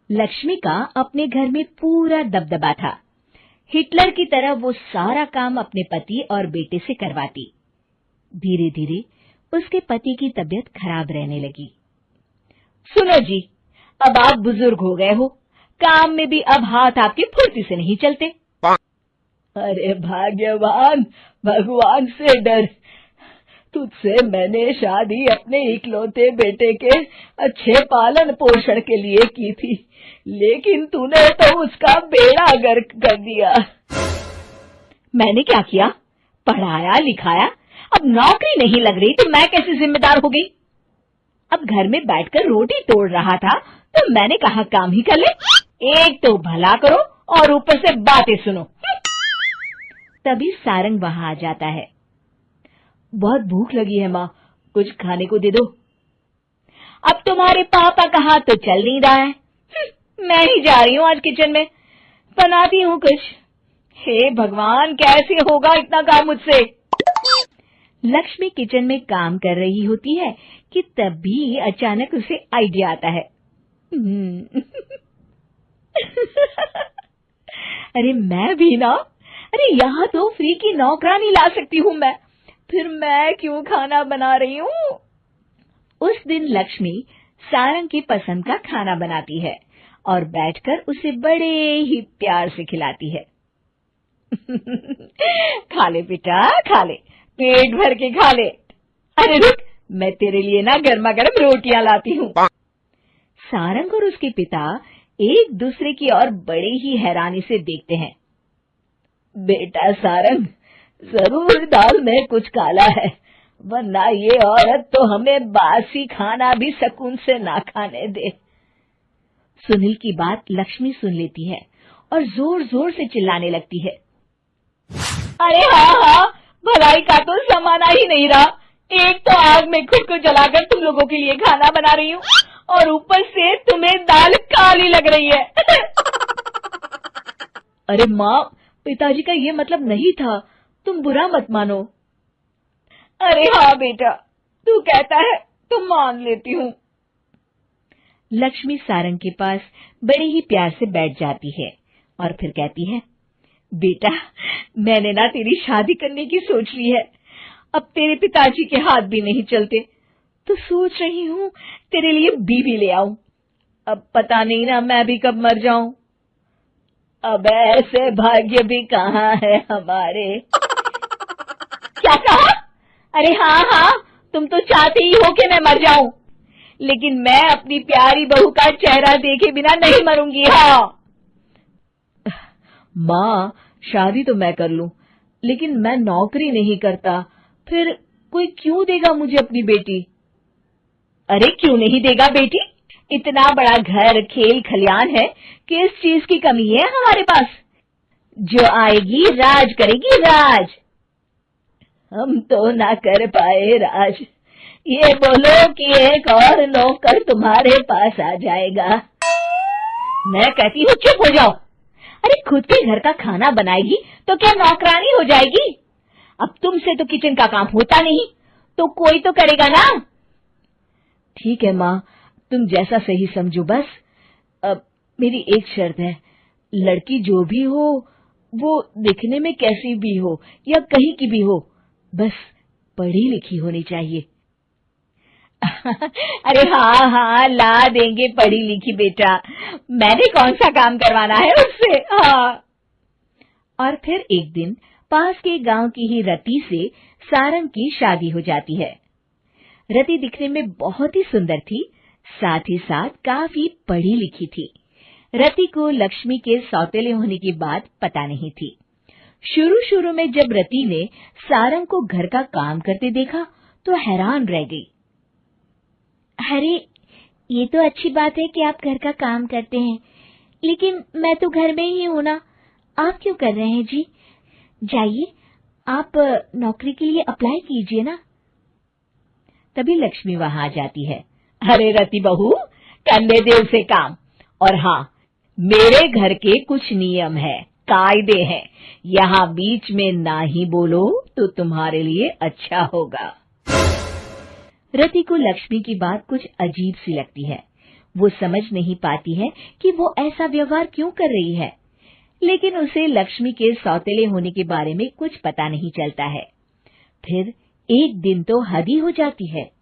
लक्ष्मी का अपने घर में पूरा दबदबा था। हिटलर की तरह वो सारा काम अपने पति और बेटे से करवाती। धीरे धीरे उसके पति की तबीयत खराब रहने लगी। सुनो जी, अब आप बुजुर्ग हो गए हो, काम में भी अब हाथ आपके फुर्ती से नहीं चलते। अरे भाग्यवान, भगवान से डर। तुझसे मैंने शादी अपने इकलौते बेटे के अच्छे पालन पोषण के लिए की थी, लेकिन तूने तो उसका बेड़ा गर्क कर दिया। मैंने क्या किया? पढ़ाया लिखाया, अब नौकरी नहीं लग रही तो मैं कैसे जिम्मेदार हो गई? अब घर में बैठकर रोटी तोड़ रहा था तो मैंने कहा काम ही कर ले। एक तो भला करो और ऊपर से बातें सुनो। तभी सारंग वहां आ जाता है। बहुत भूख लगी है माँ, कुछ खाने को दे दो। अब तुम्हारे पापा कहा तो चल नहीं रहा है। मैं ही जा रही हूँ आज किचन में, बनाती हूँ कुछ। हे भगवान, कैसे होगा इतना काम मुझसे? लक्ष्मी किचन में काम कर रही होती है कि तभी अचानक उसे आइडिया आता है। अरे मैं भी ना, अरे यहाँ तो फ्री की नौकरानी ला सकती हूँ मैं, फिर मैं क्यों खाना बना रही हूँ? उस दिन लक्ष्मी सारंग की पसंद का खाना बनाती है और बैठकर उसे बड़े ही प्यार से खिलाती है। खा ले बेटा, खा ले, पेट भर के खा ले। अरे रुक, मैं तेरे लिए ना गर्मा गर्म रोटियां लाती हूँ। सारंग और उसके पिता एक दूसरे की ओर बड़े ही हैरानी से देखते हैं। बेटा सारंग, जरूर दाल में कुछ काला है, वरना ये औरत तो हमें बासी खाना भी सुकून से ना खाने दे। सुनील की बात लक्ष्मी सुन लेती है और जोर जोर से चिल्लाने लगती है। अरे हाँ, भलाई का तो जमाना ही नहीं रहा। एक तो आग में खुद को जलाकर तुम लोगों के लिए खाना बना रही हूँ और ऊपर से तुम्हें दाल काली लग रही है। अरे माँ, पिताजी का ये मतलब नहीं था, तुम बुरा मत मानो। अरे हाँ बेटा, तू कहता है तो मान लेती हूँ। लक्ष्मी सारंग के पास बड़े ही प्यार से बैठ जाती है और फिर कहती है, बेटा मैंने ना तेरी शादी करने की सोच ली है। अब तेरे पिताजी के हाथ भी नहीं चलते तो सोच रही हूँ तेरे लिए बीवी ले आऊं। अब पता नहीं ना मैं भी कब मर जाऊं। अब ऐसे भाग्य भी कहाँ है हमारे। क्या कहा? अरे हाँ, तुम तो चाहते ही हो कि मैं मर जाऊं, लेकिन मैं अपनी प्यारी बहू का चेहरा देखे बिना नहीं मरूंगी। हाँ माँ, शादी तो मैं कर लूं, लेकिन मैं नौकरी नहीं करता, फिर कोई क्यों देगा मुझे अपनी बेटी? अरे क्यों नहीं देगा बेटी? इतना बड़ा घर, खेल खलियान है, किस चीज की कमी है हमारे पास? जो आएगी राज करेगी, राज। हम तो ना कर पाए राज, ये बोलो कि एक और नौकर तुम्हारे पास आ जाएगा। मैं कहती हूँ चुप हो जाओ। अरे खुद के घर का खाना बनाएगी तो क्या नौकरानी हो जाएगी? अब तुमसे तो किचन का काम होता नहीं, तो कोई तो करेगा ना। ठीक है माँ, तुम जैसा सही समझो बस। अब मेरी एक शर्त है, लड़की जो भी हो वो दिखने में कैसी भी हो या कहीं की भी हो, बस पढ़ी लिखी होनी चाहिए। अरे हाँ, ला देंगे पढ़ी लिखी बेटा, मैंने कौन सा काम करवाना है उससे। हाँ। और फिर एक दिन पास के गांव की ही रति से सारंग की शादी हो जाती है। रति दिखने में बहुत ही सुंदर थी, साथ ही साथ काफी पढ़ी लिखी थी। रति को लक्ष्मी के सौतेले होने की बात पता नहीं थी। शुरू में जब रति ने सारंग को घर का काम करते देखा तो हैरान रह गई। अरे ये तो अच्छी बात है कि आप घर का काम करते हैं, लेकिन मैं तो घर में ही हूं ना, आप क्यों कर रहे हैं जी? जाइए आप नौकरी के लिए अप्लाई कीजिए ना। तभी लक्ष्मी वहां आ जाती है। अरे रति बहू, करने दे उसे काम। और हाँ, मेरे घर के कुछ नियम है, कायदे हैं, यहाँ बीच में ना ही बोलो तो तुम्हारे लिए अच्छा होगा। रति को लक्ष्मी की बात कुछ अजीब सी लगती है। वो समझ नहीं पाती है कि वो ऐसा व्यवहार क्यों कर रही है, लेकिन उसे लक्ष्मी के सौतेले होने के बारे में कुछ पता नहीं चलता है। फिर एक दिन तो हद ही हो जाती है।